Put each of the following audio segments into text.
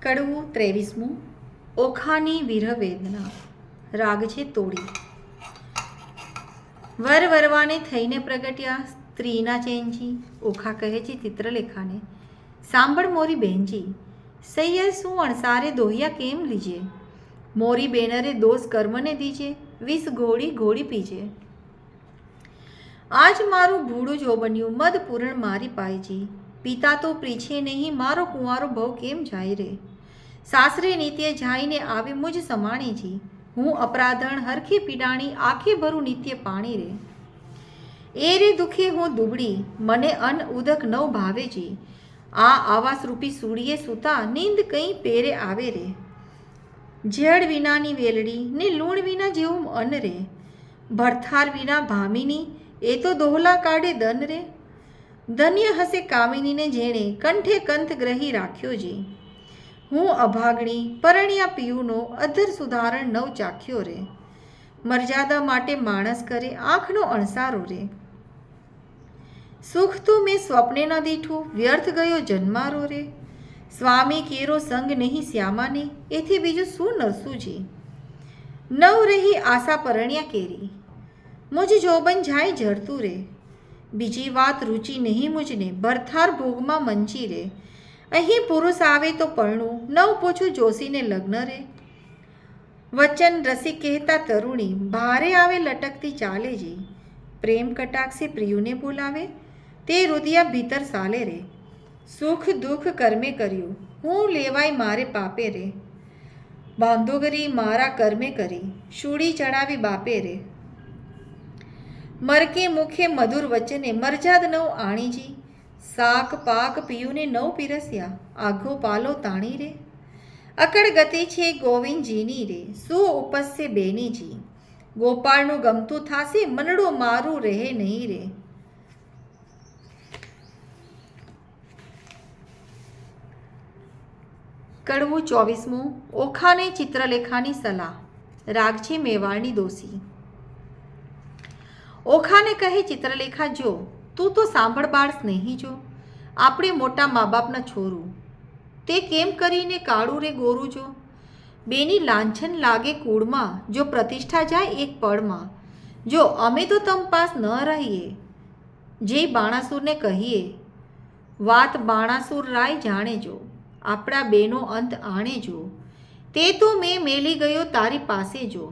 કડવું 23મું. ઓખાની વિરહ વેદના. રાગ છે તોડી. વર વરવાને થઈને પ્રગટ્યા સ્ત્રીના ચેનજી. ઓખા કહે છે ચિત્રલેખાને, સાંભળ મોરી બહેનજી, સૈયર શું અણસારે દોહિયા કેમ લીજે? મોરી બેનરે દોષ કર્મને દીજે, વિષ ઘોડી ઘોડી પીજે. આજ મારું ભૂડું જો બન્યું મદ પૂરણ મારી પાયજી. પિતા તો પ્રીછે નહીં મારો કુંવારો ભવ કેમ જાય રે? સાસરે નિત્ય જાઈને આવે મુજ સમાણીજી. હું અપરાધણ હરખી પીડાણી આખે ભરું નિત્ય પાણી રે. એ રે દુખે હું દુબળી મને અન્ન ઉદક નવ ભાવેજી. આ આવાસ રૂપી સૂડીએ સૂતા નીંદ કંઈ પેરે આવે રે. જળ વિનાની વેલડી ને લૂણ વિના જેવું અન્ન રે. ભરથાર વિના ભામિની એ તો દોહલા કાઢે દન રે. ધન્ય હસે કામિનીને જેણે કંઠે કંથ ગ્રહી રાખ્યો જી. હું અભાગણી પરણ્યા પિયુનો અધર સુધારણ નવ ચાખ્યો રે. મર્યાદા માટે માણસ કરે આંખનો અણસારો રે. સુખ તો મેં સ્વપ્ને ન દીઠું વ્યર્થ ગયો જન્મારો રે. સ્વામી કેરો સંગ નહીં શ્યામાને એથી બીજું શું નરસું જી. નવ રહી આશા પરણ્યા કેરી મુજ જોબન જાય જરતું રે. બીજી વાત રૂચિ નહીં મુજને ભરથાર ભોગમાં મંચી રે. અહીં પુરુષ આવે તો પરણું નવ પૂછું જોશીને લગ્ન રે. વચન રસિક કહેતા તરુણી ભારે આવે લટકતી ચાલે જી. પ્રેમ કટાક્ષે પ્રિયુને બોલાવે તે રુદિયા ભીતર સાલે રે. સુખ દુઃખ કર્મે કર્યું હું લેવાય મારે પાપે રે. બાંધોગરી મારા કર્મે કરી શૂળી ચડાવી બાપે રે. મરકે મુખે મધુર વચને મરજાદ નવ આણીજી. શાક પાક પિયુને નવ પીરસ્યા આઘો પાલો તાણી રે. અકળ ગતિ છે ગોવિંદજીની રે શું ઉપસ્સે બેનીજી. ગોપાળનું ગમતું થાશે મનડું મારું રહે નહીં રે. કડવું 24મું. ઓખાને ચિત્રલેખાની સલાહ. રાગ છે મેવાડની દોષી. ઓખાને કહે ચિત્રલેખા, જો તું તો સાંભળ બાળ સ્નેહી જો. આપણે મોટા મા બાપના છોરું તે કેમ કરીને કાળું રે ગોરું જો. બેની લાંછન લાગે કૂળમાં જો પ્રતિષ્ઠા જાય એક પળમાં. જો અમે તો તમ પાસ ન રહીએ જે બાણાસુરને કહીએ. વાત બાણાસુર રાય જાણે જો આપણા બેનો અંત આણે જો. તે તો મેં મેલી ગયો તારી પાસે જો.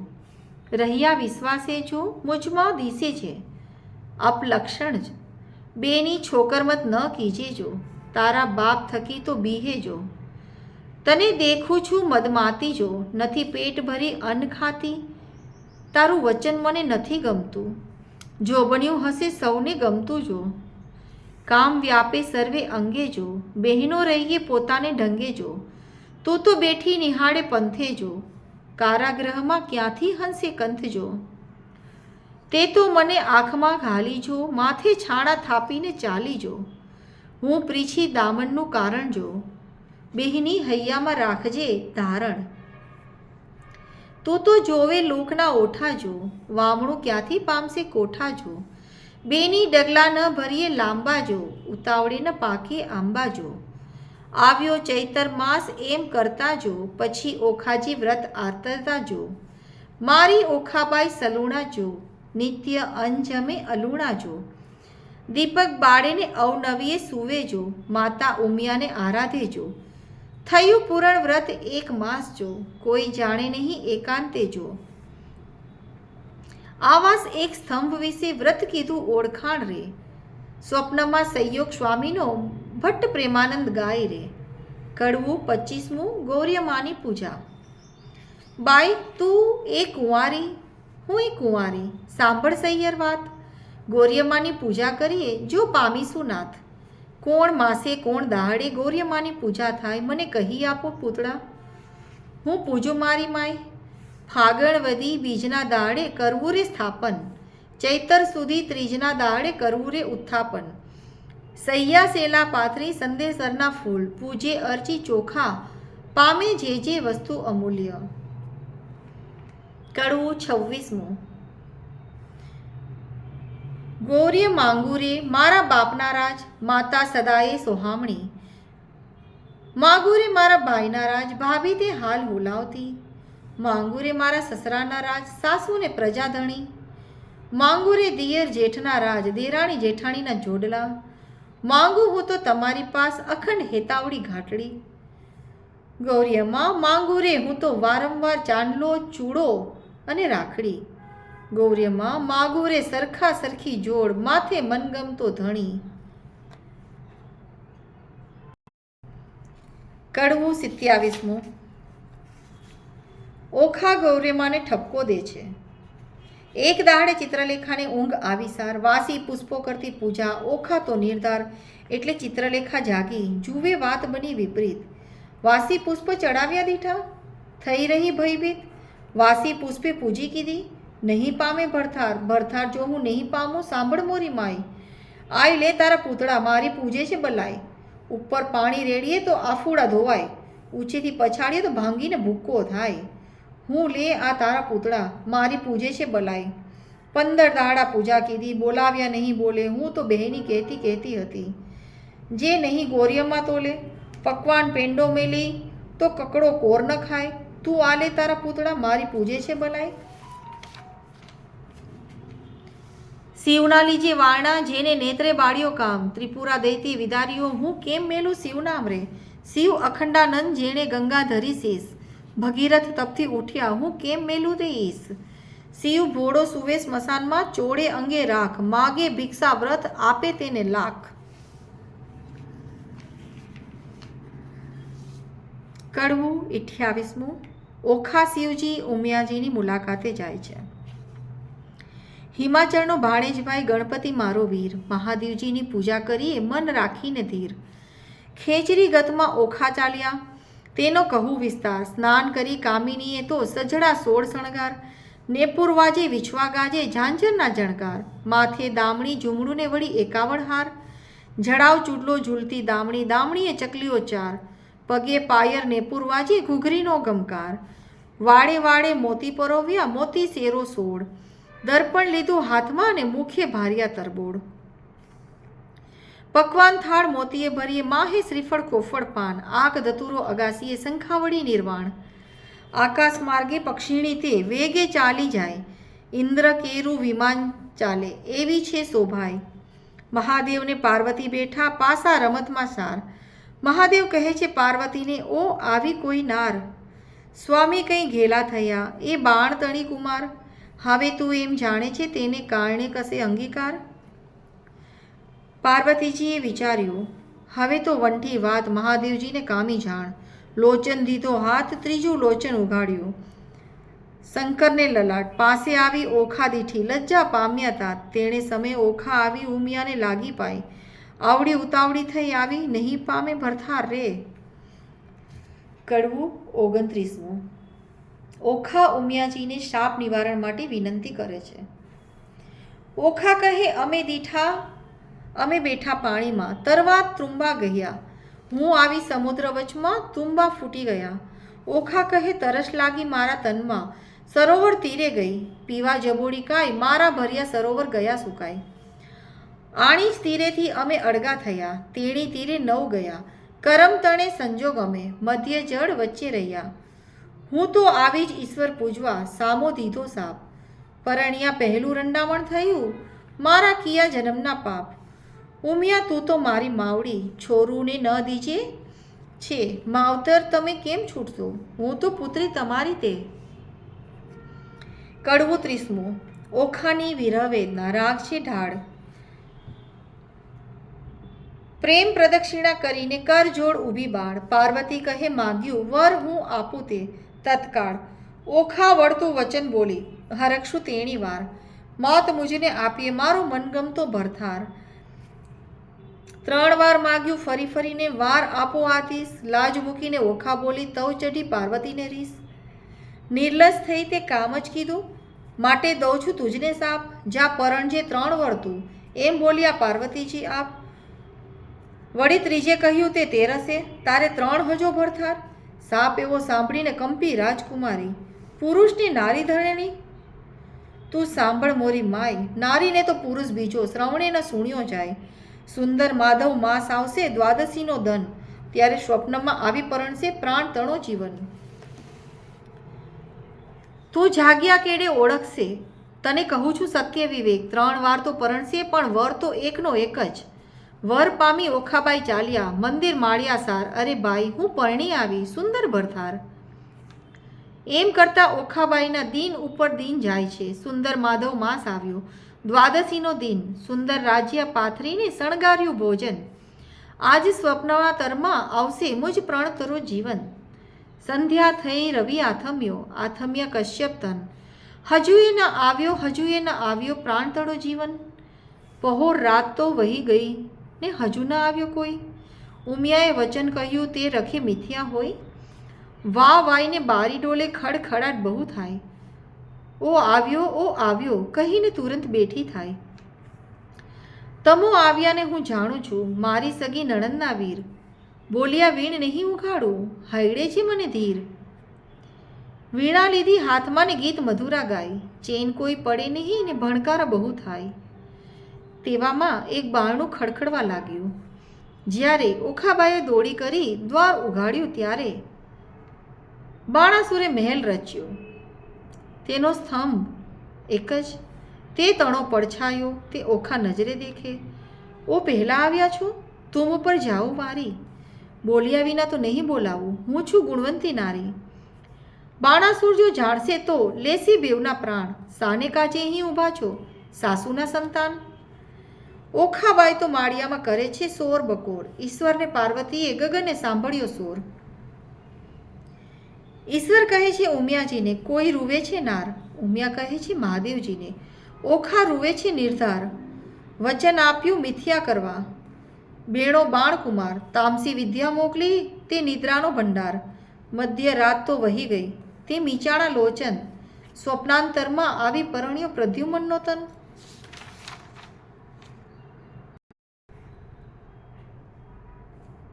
રહ્યા વિશ્વાસે જો મુજમાં દિશે છે અપલક્ષણ જ. બેની છોકરમત ન કીજે જો તારા બાપ થકી તો બીહે જો. તને દેખું છું મદમાતી જો નથી પેટ ભરી અન્ન ખાતી. તારું વચન મને નથી ગમતું જો બન્યું હશે સૌને ગમતું જો. કામ વ્યાપે સર્વે અંગે જો બહેનો રહીએ પોતાને ઢંગે જો. તું તો બેઠી નિહાળે પંથે જો કારાગ્રહમાં ક્યાંથી હંસે કંથ જો. તે તો મને આંખમાં ઘાલી જો માથે છાણા થાપીને ચાલી જો. હું પ્રીછી દામનનું કારણ જો બેહની હૈયામાં રાખજે ધારણ. તું તો જોવે લોકના ઓઠા જો વામણું ક્યાંથી પામશે કોઠા જો. બેની ડગલા ન ભરીએ લાંબા જો ઉતાવળે ન પાકે આંબા જો. આવ્યો ચૈતર માસ એમ કરતા જો પછી ઓખાજી વ્રત આરતતા જો. મારી ઓખાબાઈ સલુણા જો નિત્ય અંજમે અલુણા જો. દીપક બાળેને અવનવીએ સૂવે જો માતા ઉમિયાને આરાધે જો. થયું પૂરણ વ્રત એક માસ જો કોઈ જાણે નહીં એકાંતે જો. આવાસ એક સ્તંભ વિશે વ્રત કીધું ઓળખાણ રે. સ્વપ્નમાં સંયોગ સ્વામીનો ભટ્ટ પ્રેમાનંદ ગાય રે. કડવું 25મું. ગૌર્યમાની પૂજા. બાઈ તું એ કુંવારી હું એ કુંવારી સાંભળ સૈયર વાત. ગૌર્યમાની પૂજા કરીએ જો પામીશું નાથ. કોણ માસે કોણ દાહડે ગૌર્યમાની પૂજા થાય મને કહી આપો પૂતળા. હું પૂજું મારી માય. ફાગણ વધી બીજના દાડે કરવું રે સ્થાપન. ચૈતર સુધી ત્રીજના દાડે કરવું રે ઉત્થાપન. સૈયા સેલા પાથરી સંદેસરના ફૂલ પૂજે અર્ચી ચોખા પામે જે વસ્તુ અમૂલ્ય. કડવું 26મું. ગૌર્ય માંગુ રે મારા બાપના રાજ માતા સદાએ સોહામણી. માગું રે મારા ભાઈના રાજ, ભાભી તે હાલ હુલાવતી. માંગુ રે મારા સસરાના રાજ, સાસુને પ્રજાધણી. માંગુ રે દિયર જેઠના રાજ, દેરાણી જેઠાણીના જોડલા. માંગુ હું તો તમારી પાસ, અખંડ હેતાવડી ઘાટડી. ગૌરીયમાં માંગુ રે હું તો વારંવાર ચાંદલો, ચૂડો અને રાખડી. ગૌરીયમાં માંગુ રે સરખા સરખી જોડ, માથે મનગમતો ધણી. કડવું 27મું. ઓખા ગૌરીમાને ઠપકો દે છે. એક દાડે ચિત્રલેખાને ઊંઘ આવી સાર, વાસી પુષ્પો કરતી પૂજા, ઓખા તો નિર્ધાર. એટલે ચિત્રલેખા જાગી, જુએ વાત બની વિપરીત. વાસી પુષ્પ ચડાવ્યા દીઠા, થઈ રહી ભયભીત. વાસી પુષ્પે પૂજી કીધી, નહીં પામે ભરથાર. ભરથાર જો હું નહીં પામું, સાંભળ મોરી માઈ. આય લે તારા પૂતળા, મારી પૂજે છે બલાય. ઉપર પાણી રેડીએ તો આફુડા ધોવાય, ઊંચેથી પછાડીએ તો ભાંગીને ભૂક્કો થાય. હું લે આ તારા પૂતળા, મારી પૂજે છે બલાય. 15 દાડા પૂજા કીધી, બોલાવ્યા નહીં બોલે. હું તો બહેની કહેતી હતી, જે નહીં ગોરિયમાં તોલે. પકવાન પેંડો મેલી તો કકડો કોર ન ખાય. તું આ લે તારા પૂતળા, મારી પૂજે છે બલાય. શિવના લીજે વારણા, જેને નેત્રે બાળ્યો કામ. ત્રિપુરા દૈતી વિદારીઓ, હું કેમ મેલું શિવનામ રે. શિવ અખંડાનંદ, જેણે ગંગા ધરી શીશ. ભગીરથ તપથી ઉઠ્યા, હું કેમ મેલું તે ઈશ. શિવ ભોળો સુવે સ્મશાનમાં, ચોળે અંગે રાખ. માગે ભિક્ષા વ્રત, આપે તેને લાખ. કડવું 28મું. ઓખા શિવજી ઉમિયાજીની મુલાકાતે જાય છે. હિમાચળનો ભાણેજભાઈ ગણપતિ મારો વીર, મહાદેવજીની પૂજા કરીએ મન રાખીને ધીર. ખેચરી ગતમાં ઓખા ચાલ્યા, તેનો કહું વિસ્તાર. સ્નાન કરી કામિનીએ તો સજડા 16 શણગાર. નેપુર વાજે વિછવા ગાજે, ઝાંઝરના જણકાર. માથે દામણી ઝુમડુને વળી 51 હાર. જડાવ ચૂડલો ઝૂલતી દામણી, દામણીએ ચકલીઓ 4. પગે પાયર નેપુર વાજે, ઘૂઘરીનો ગમકાર. વાડે વાડે મોતી પરોવ્યા, મોતી શેરો 16. દર્પણ લીધું હાથમાં ને મુખે ભાર્યા તરબોળ. પકવાન થાળ મોતીએ ભરીએ, માહે શ્રીફળ કોફળ પાન. આક ધતુરો અગાસીએ, શંખાવળી નિર્વાણ. આકાશ માર્ગે પક્ષીણી તે, વેગે ચાલી જાય. ઇન્દ્ર કેરું વિમાન ચાલે, એવી છે શોભાય. મહાદેવને પાર્વતી બેઠા, પાસા રમતમાં સાર. મહાદેવ કહે છે પાર્વતીને, ઓ આવી કોઈ નાર. સ્વામી કંઈ ઘેલા થયા, એ બાણ તણી કુમાર. હવે તું એમ જાણે છે, તેને કારણે કશે અંગીકાર. પાર્વતીજીએ વિચાર્યું, હવે તો વંઠી વાત, મહાદેવજીને કામી જાણ. લોચન દીધો હાથ, ત્રીજું લોચન ઉઘાડ્યું. શંકરને લલાટ પાસે આવી ઓખા દીઠી, લજ્જા પામ્યા તા. તેણે સમય ઓખા આવી ઉમિયાને લાગી પાઈ. આવડી ઉતાવળી થઈ આવી, નહીં પામે ભરથાર રે. કડવું 29મું. ઓખા ઉમિયાજીને શાપ નિવારણ માટે વિનંતી કરે છે. ઓખા કહે, અમે બેઠા પાણીમાં, તરવા ત્રુંબા ગયા. હું આવી સમુદ્ર વચમાં, તુંબા ફૂટી ગયા. ઓખા કહે, તરસ લાગી મારા તનમાં, સરોવર તીરે ગઈ. પીવા જબોડી કાય, મારા ભર્યા સરોવર ગયા સુકાય. આણી જ તીરેથી અમે અડગા થયા, તેણી તીરે 9 ગયા. કરમ તણે સંજોગ અમે, મધ્ય જળ વચ્ચે રહ્યા. હું તો આવી જ ઈશ્વર પૂજવા, સામો દીધો સાપ. પરણ્યા પહેલું રંડામણ થયું, મારા કિયા જન્મના પાપ. ઉમિયા તું તો મારી માવડી, છોરુને ન દીજે છે. માવતર તમે કેમ છૂટશો, હું તો પુત્રી તમારી તે. કડવું 30મું. ઓખાની વિરહ વેદના, રાગ છે ઢાળ. પ્રેમ પ્રદક્ષિણા કરીને કર જોડ ઊભી બાળ. પાર્વતી કહે, માગ્યું વર હું આપું તે તત્કાળ. ઓખા વળતું વચન બોલી, હરખશું તેણી વાર. મોત મુજને આપીએ, મારો મનગમતો ભરથાર. 3 વાર માગ્યું ફરી ફરીને, વાર આપો આતીશ. લાજ મૂકીને ઓખા બોલી, તવ ચઢી પાર્વતીને રીસ. નિર્લસ થઈ તે કામ જ કીધું, માટે દઉં છું તુજને સાપ. જા પરણજે 3 વળતું, એમ બોલ્યા પાર્વતીજી આપ. વળી ત્રીજે કહ્યું તે તેરસે, તારે 3 હજો ભરથાર. સાપ એવો સાંભળીને કંપી રાજકુમારી, પુરુષની નારી ધરણી. તું સાંભળ મોરી માય, નારીને તો પુરુષ બીજો શ્રવણે ન સુણ્યો જાય. સુંદર માધવ માસ આવશે, દ્વાદશીનો દન. ત્યારે સ્વપ્નમાં આવી પરણશે પ્રાણ તણો જીવન. તું જાગ્યા કેડે ઓળખશે, તને કહું છું સત્ય વિવેક. 3 વાર તો પરણશે પણ વર તો એકનો એક જ. વર પામી ઓખાબાઈ ચાલ્યા, મંદિર માળ્યા સાર. અરે બાઈ હું પરણી આવી, સુંદર ભરથાર. એમ કરતા ઓખાબાઈના દિન ઉપર દિન જાય છે. સુંદર માધવ માસ આવ્યો, દ્વાદશીનો દિન. સુંદર રાજ્યા પાથરીને શણગાર્યું ભોજન. આજ સ્વપ્નના તરમાં આવશે મુજ પ્રણતરો જીવન. સંધ્યા થઈ રવિ આથમ્યો, આથમ્યા કશ્યપ તન. હજુએ ન આવ્યો, હજુએ ન આવ્યો પ્રાણતળો જીવન. પહોર રાત તો વહી ગઈ ને હજુ ન આવ્યો કોઈ. ઉમિયાએ વચન કહ્યું તે રખે મિથ્યા હોય. વા વાઈને બારી ડોલે ખડખડાટ બહુ થાય. ઓ આવ્યો કહીને તુરંત બેઠી થાય. તમો આવ્યાને હું જાણું છું, મારી સગી નણંદના વીર. બોલ્યા વીણ નહીં ઉઘાડું, હૈડે છે મને ધીર. વીણા લીધી હાથમાં ને ગીત મધુરા ગાય. ચેન કોઈ પડે નહીં ને ભણકારા બહુ થાય. તેવામાં એક બારણું ખડખડવા લાગ્યું. જ્યારે ઓખાબાઈએ દોડી કરી દ્વાર ઉઘાડ્યું ત્યારે બાણાસુરે મહેલ રચ્યો. તેનો સ્તંભ એક જ, તે તણો પડછાયો, તે ઓખા નજરે દેખે. ઓ પહેલાં આવ્યા છો, તુમ ઉપર જાઉં વારી. બોલ્યા વિના તો નહીં બોલાવું, હું છું ગુણવંતી નારી. બાણાસુર જો જાણશે તો લેસી બેવના પ્રાણ. સાને કાજે અહીં ઊભા છો, સાસુના સંતાન. ઓખાબાઈ તો માળિયામાં કરે છે સોર બકોર. ઈશ્વરને પાર્વતીએ ગગને સાંભળ્યો સોર. ઈશ્વર કહે છે ઉમિયાજીને, કોઈ રૂવે છે નાર. ઉમિયા કહે છે મહાદેવજીને, ઓખા રૂવે છે નિર્ધાર. વચન આપ્યું મિથ્યા કરવા, બેણો બાણકુમાર. તામસી વિદ્યા મોકલી તે નિદ્રાનો ભંડાર. મધ્ય રાત તો વહી ગઈ તે મીચાણા લોચન. સ્વપ્નાંતરમાં આવી પરણ્યો પ્રદ્યુમનનો તન.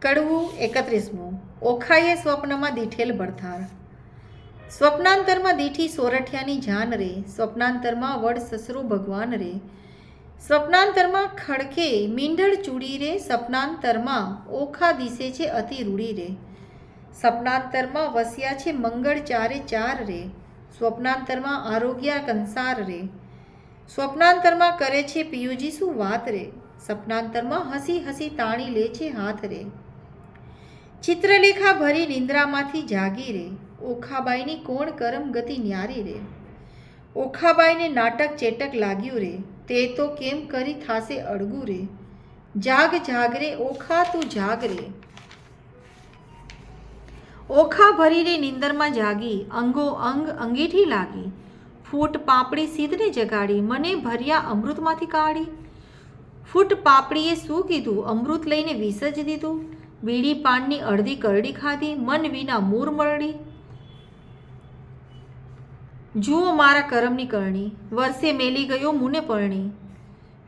કડવું 31. ઓખાએ સ્વપ્નમાં દીઠેલ ભરથાર. સ્વપ્નાંતરમાં દીઠી સોરઠિયાની જાન રે. સ્વપ્નાંતરમાં વડ સસરો ભગવાન રે. સ્વપ્નાંતરમાં ખડકે મીંઢળ ચૂડી રે. સપનાંતરમાં ઓખા દિશે છે અતિ રૂડી રે. સપનાંતરમાં વસ્યા છે મંગળ ચારે ચાર રે. સ્વપ્નાંતરમાં આરોગ્યા કંસાર રે. સ્વપ્નાંતરમાં કરે છે પિયુજી શું વાત રે. સપનાંતરમાં હસી હસી તાણી લે છે હાથ રે. ચિત્રલેખા ભરી નિંદ્રામાંથી જાગી રે. ઓખાબાઈની કોણ કરમ ગતિ ન્યારી રે. ઓખાબાઈને નાટક ચેટક લાગ્યું રે. તે તો કેમ કરી થાશે અડગું રે. જાગ જાગ રે ઓખા તું જાગ રે. ઓખા ભરી રે નિંદરમાં જાગી. અંગો અંગ અંગીઠી લાગી. ફૂટ પાપડી સીધને જગાડી. મને ભર્યા અમૃતમાંથી કાઢી. ફૂટ પાપડીએ શું કીધું, અમૃત લઈને વિષ જ દીધું. બીડી પાનની અડધી કરડી ખાધી. મન વિના મૂર મરડી. જુઓ મારા કરમની કરણી, વર્ષે મેલી ગયો મુને પરણી.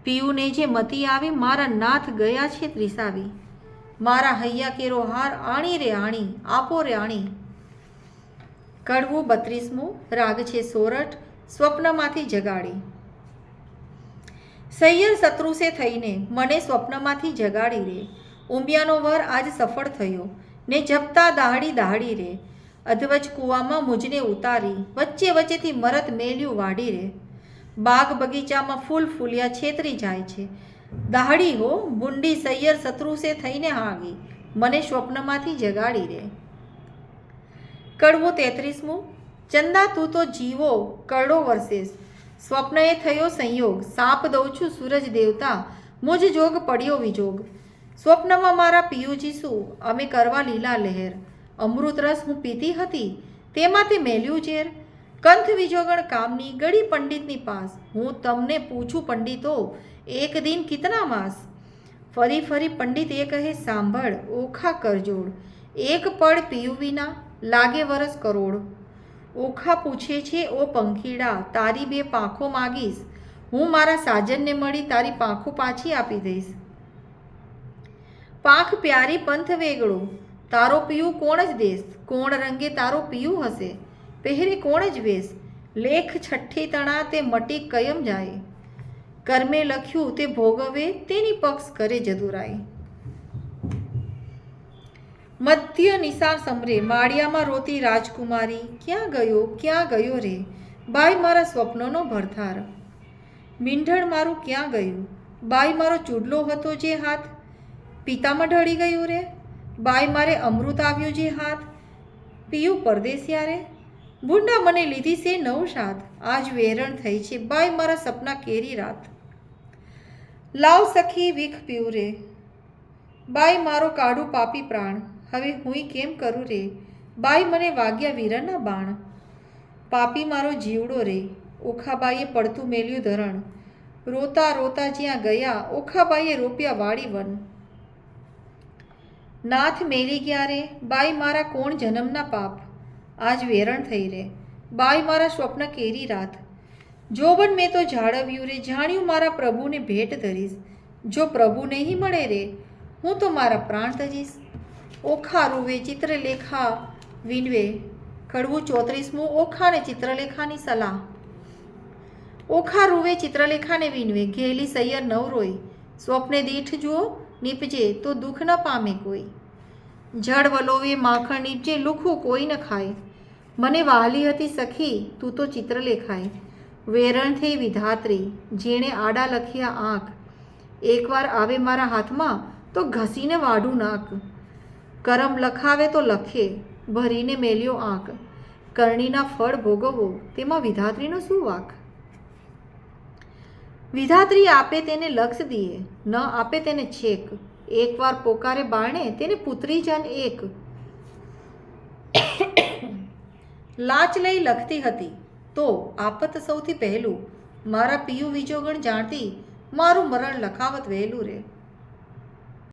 પિયુને જે મતી આવી, મારા નાથ ગયા છે ત્રિસાવી. મારા હૈયા કેરો હાર આણી રે આણી, આપો રે આણી. કડવું 32. રાગ છે સોરઠ. સ્વપ્નમાંથી જગાડી. સૈયર શત્રુસે થઈને મને સ્વપ્નમાંથી જગાડી રે. ઉમિયાનો વર આજ સફળ થયો ને જપતા દાહડી દાહડી રે. અધવચ કૂવામાં મુજને ઉતારી, વચ્ચે વચ્ચેથી મરત મેલ્યું વાડી રે. બાગ બગીચામાં ફૂલ ફૂલ્યા છેતરી જાય છે. દાહડી હો બુંડી સૈયર શત્રુસે થઈને હાગી, મને સ્વપ્નમાંથી જગાડી રે. કડવું 33. ચંદા તું તો જીવો કરડો વર્ષેસ. સ્વપ્નએ થયો સંયોગ, સાપ દઉં છું સૂરજ દેવતા, મુજ જોગ પડ્યો વિજોગ. સ્વપ્નમાં મારા પિયુજી શું, અમે કરવા લીલા લહેર. અમૃત રસ હું પીતી હતી, તેમાં તે મેલ્યું ઝેર. કંથ વિજોગણ કામની ગળી પંડિતની પાસ. હું તમને પૂછું પંડિતો, એક દિન કિતના માસ. ફરી ફરી પંડિત એ કહે સાંભળ ઓખા કરજોડ. એક પળ પીયું વિના લાગે વરસ કરોડ. ઓખા પૂછે છે ઓ પંખીડા, તારી 2 પાંખો માગીશ. હું મારા સાજનને મળી તારી પાંખો પાછી આપી દઈશ. પાંખ પ્યારી પંથ વેગળો, તારો પિયું કોણ જ દેશ. કોણ રંગે તારો પિયું હશે, પહેરે કોણ જ વેશ. લેખ છઠ્ઠી તણા તે મટી કયમ જાય. કર્મે લખ્યું તે ભોગવે તેની પક્ષ કરે જદુરાઈ. મધ્ય નિશાળ સમરે માળિયામાં રોતી રાજકુમારી, ક્યાં ગયો રે બાઈ મારા સ્વપ્નોનો ભરથાર. મીંઢળ મારું ક્યાં ગયું, બાઈ મારો ચૂડલો હતો જે હાથ, પિતામાં ઢળી ગયું રે. બાઈ મારે અમૃત આવ્યું જે હાથ, પીયું પરદેશિયા રે. ભૂંડા મને લીધી છે નવસાથ, આજ વેરણ થઈ છે બાઈ મારા સપના કેરી રાત. લાવ સખી વીખ પીવું રે, બાઈ મારો કાઢું પાપી પ્રાણ, હવે હુંય કેમ કરું રે, બાઈ મને વાગ્યા વીરના બાણ. પાપી મારો જીવડો રે, ઓખાબાઈએ પડતું મેલ્યું ધરણ, રોતા રોતા જ્યાં ગયા ઓખાબાઈએ રોપ્યા વાડી વન. નાથ મેલી ગયા રે, બાઈ મારા કોણ જન્મના પાપ, આજ વેરણ થઈ રે, બાઈ મારા સ્વપ્ન કેરી રાત. જોબન મેં તો જાળવ્યું રે, જાણ્યું મારા પ્રભુને ભેટ ધરીશ, જો પ્રભુ નહીં મળે રે હું તો મારા પ્રાણ તજીશ. ઓખા રૂવે ચિત્રલેખા વિનવે, કડવું 34મું ઓખા ને ચિત્રલેખાની સલાહ. ઓખા રૂવે ચિત્રલેખાને વિનવે, ઘેલી સૈયર નવરોય, સ્વપ્ને દીઠ જુઓ નીપજે તો દુઃખ ન પામે કોઈ. જળ વલોવે માખણ નીપજે, લુખું કોઈ ન ખાય, મને વહાલી હતી સખી તું તો ચિત્રલેખાય. વેરણ થઈ વિધાત્રી, જેણે આડા લખ્યા આંખ, એકવાર આવે મારા હાથમાં તો ઘસીને વાઢું નાક. કરમ લખાવે તો લખે, ભરીને મેલ્યો આંખ, કરણીના ફળ ભોગવો તેમાં વિધાત્રીનો શું વાંક. વિધાત્રી આપે તેને લક્ષ દીએ, ન આપે તેને છેક, એકવાર પોકારે બાણે તેને પુત્રી જન એક. લાચ લઈ લખતી હતી તો આપત સૌથી પહેલું, મારા પિયું વિજોગણ જાણતી મારું મરણ લખાવત વહેલું રે.